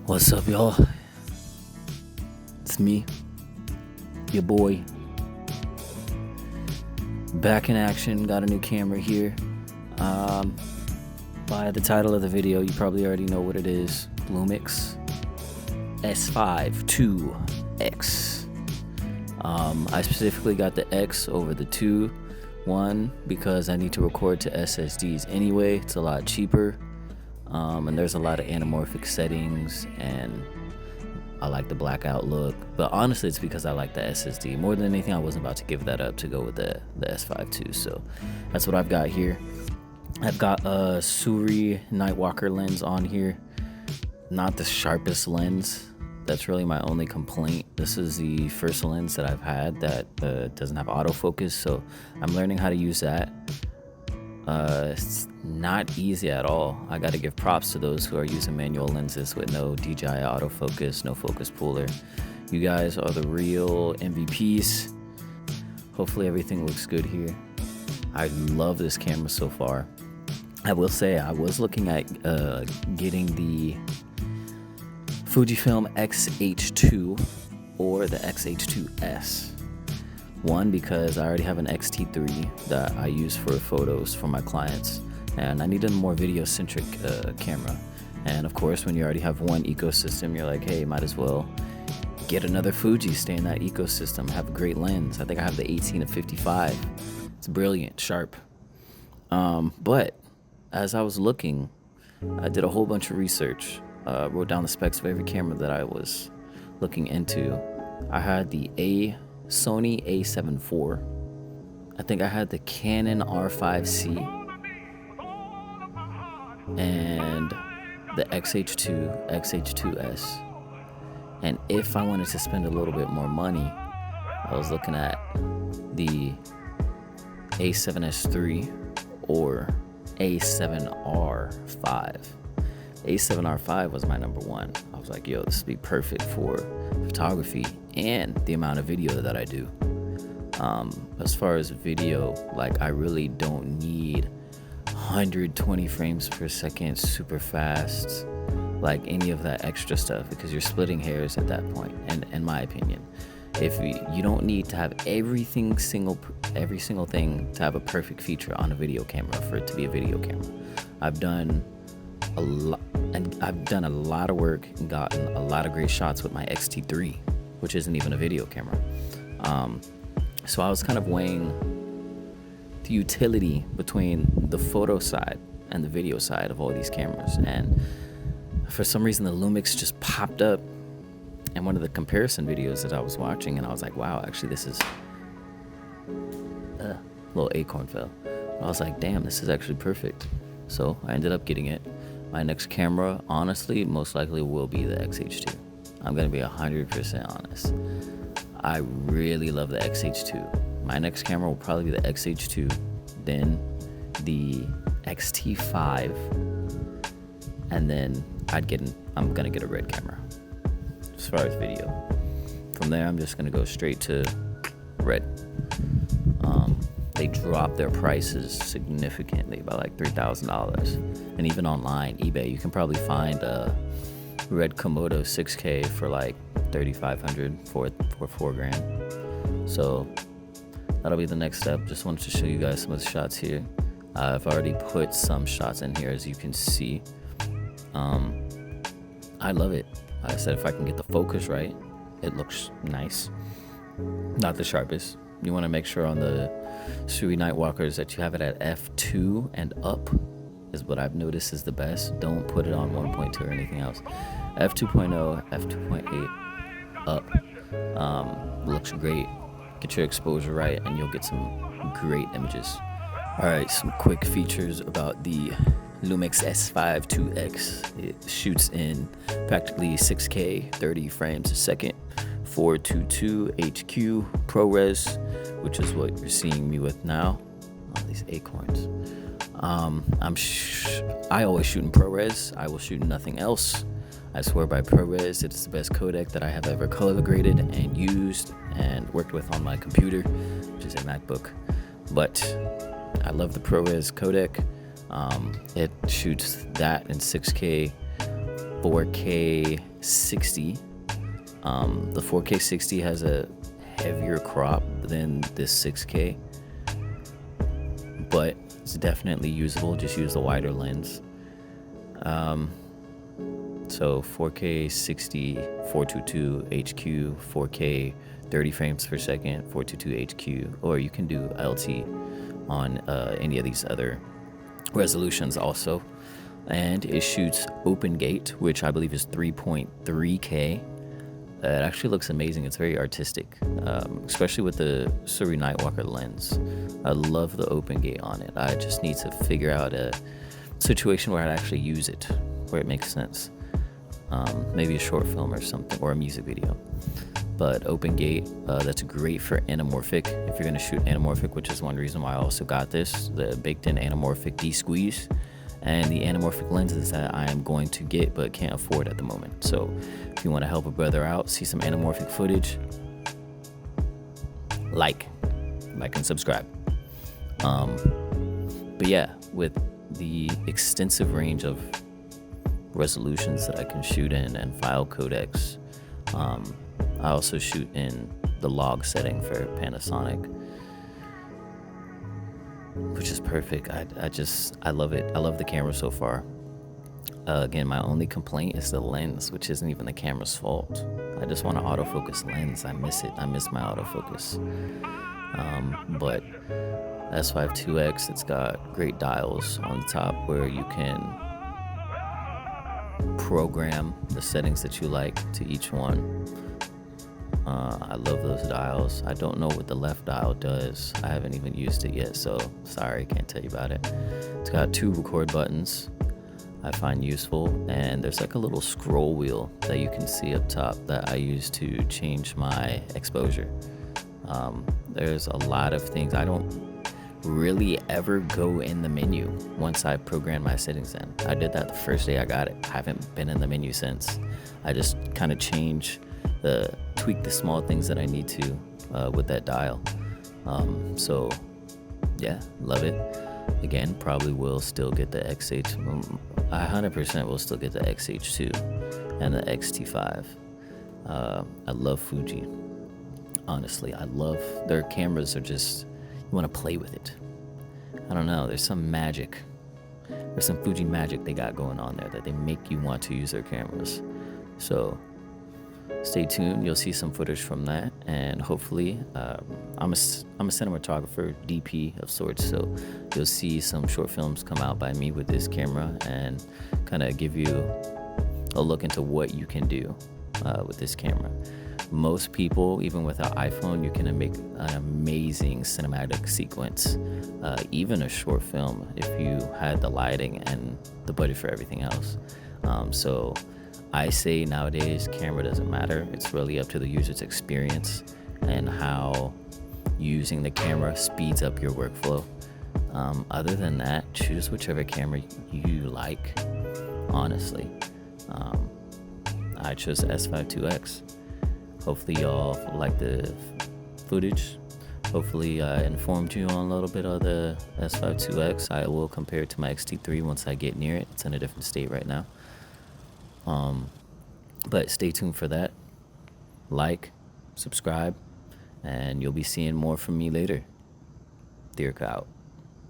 What's up, y'all? It's me, your boy. Back in action, got a new camera here. By the title of the video, you probably already know what it is. Lumix S5 2X. I specifically got the X over the 2. One, because I need to record to SSDs anyway. It's a lot cheaper. And there's a lot of anamorphic settings, and I like the blackout look. But honestly, it's because I like the SSD. More than anything, I wasn't about to give that up to go with the S5 II. So that's what I've got here. I've got a Suri Nightwalker lens on here. Not the sharpest lens. That's really my only complaint. This is the first lens that I've had that doesn't have autofocus, so I'm learning how to use that. It's not easy at all. I gotta give props to those who are using manual lenses with no DJI autofocus, no focus puller. You guys are the real MVPs. Hopefully everything looks good here. I love this camera so far. I will say I was looking at getting the Fujifilm X-H2 or the X-H2S. One, because I already have an X-T3 that I use for photos for my clients, and I needed a more video-centric camera. And of course, when you already have one ecosystem, you're like, hey, might as well get another Fuji, stay in that ecosystem, have a great lens. I think I have the 18-55. It's brilliant, sharp. But as I was looking, I did a whole bunch of research, wrote down the specs of every camera that I was looking into. I had the Sony A7 IV. I think I had the Canon R5C and the X-H2, X-H2S. And if I wanted to spend a little bit more money, I was looking at the A7S III or A7R5. A7R5 was my number one. I was like, yo, this would be perfect for photography and the amount of video that I do. As far as video, like, I really don't need 120 frames per second, super fast, like any of that extra stuff, because you're splitting hairs at that point. And in my opinion, if you don't need to have every single thing to have a perfect feature on a video camera for it to be a video camera. I've done a lot of work and gotten a lot of great shots with my X-T3, which isn't even a video camera. So I was kind of weighing the utility between the photo side and the video side of all these cameras, and for some reason the Lumix just popped up in one of the comparison videos that I was watching, and I was like, wow, actually this is little acorn fell. I was like, damn, this is actually perfect. So I ended up getting it. My next camera, honestly, most likely will be the X-H2. I'm gonna be 100% honest. I really love the X-H2. My next camera will probably be the X-H2, then the X-T5, and then I'm gonna get a red camera as far as video. From there, I'm just gonna go straight to red. They dropped their prices significantly by like $3,000. And even online, eBay, you can probably find a red Komodo 6K for like $3,500 for $4,000. So that'll be the next step. Just wanted to show you guys some of the shots here. I've already put some shots in here, as you can see. I love it. Like I said, if I can get the focus right, it looks nice. Not the sharpest. You want to make sure on the Suri Nightwalkers that you have it at f2 and up is what I've noticed is the best. Don't put it on 1.2 or anything else. f2.0, f2.8 up looks great. Get your exposure right and you'll get some great images. All right, some quick features about the Lumix S5 2X. It shoots in practically 6K, 30 frames a second, 422 HQ ProRes, which is what you're seeing me with now. Oh, these acorns. I always shoot in ProRes. I will shoot nothing else. I swear by ProRes. It is the best codec that I have ever color graded and used and worked with on my computer, which is a MacBook. But I love the ProRes codec. It shoots that in 6K 4K 60. The 4K 60 has a heavier crop than this 6K, but it's definitely usable. Just use the wider lens. So 4K 60, 422 HQ, 4K 30 frames per second, 422 HQ, or you can do LT on any of these other resolutions also. And it shoots open gate, which I believe is 3.3K. It actually looks amazing. It's very artistic, especially with the Suri Nightwalker lens. I love the open gate on it. I just need to figure out a situation where I'd actually use it, where it makes sense. Maybe a short film or something, or a music video. But open gate, that's great for anamorphic. If you're gonna shoot anamorphic, which is one reason why I also got this, the baked in anamorphic D-squeeze, and the anamorphic lenses that I am going to get but can't afford at the moment. So if you want to help a brother out, see some anamorphic footage, like and subscribe. But yeah, with the extensive range of resolutions that I can shoot in and file codecs, I also shoot in the log setting for Panasonic, which is perfect. I love it. I love the camera so far. Again, my only complaint is the lens, which isn't even the camera's fault. I just want an autofocus lens. I miss it. I miss my autofocus. But S5 it's got great dials on the top where you can program the settings that you like to each one. I love those dials. I don't know what the left dial does. I haven't even used it yet, so sorry, can't tell you about it. It's got 2 record buttons I find useful, and there's like a little scroll wheel that you can see up top that I use to change my exposure. There's a lot of things. I don't really ever go in the menu once I program my settings in. I did that the first day I got it. I haven't been in the menu since. I just kind of tweak the small things that I need to with that dial. So yeah, love it. Again, probably will still get the XH. I 100% will still get the XH2 and the XT5. I love Fuji. Honestly, I love their cameras. Are just, you want to play with it. I don't know, there's some magic. There's some Fuji magic they got going on there that they make you want to use their cameras. So stay tuned. You'll see some footage from that, and hopefully, I'm a cinematographer, DP of sorts. So you'll see some short films come out by me with this camera, and kind of give you a look into what you can do with this camera. Most people, even with an iPhone, you can make an amazing cinematic sequence, even a short film, if you had the lighting and the budget for everything else. So I say nowadays, camera doesn't matter. It's really up to the user's experience and how using the camera speeds up your workflow. Other than that, choose whichever camera you like, honestly. I chose the S5 Hopefully y'all like the footage. Hopefully I informed you on a little bit of the S5 I will compare it to my X-T3 once I get near it. It's in a different state right now. But stay tuned for that. Like, subscribe, and you'll be seeing more from me later. Dirk out.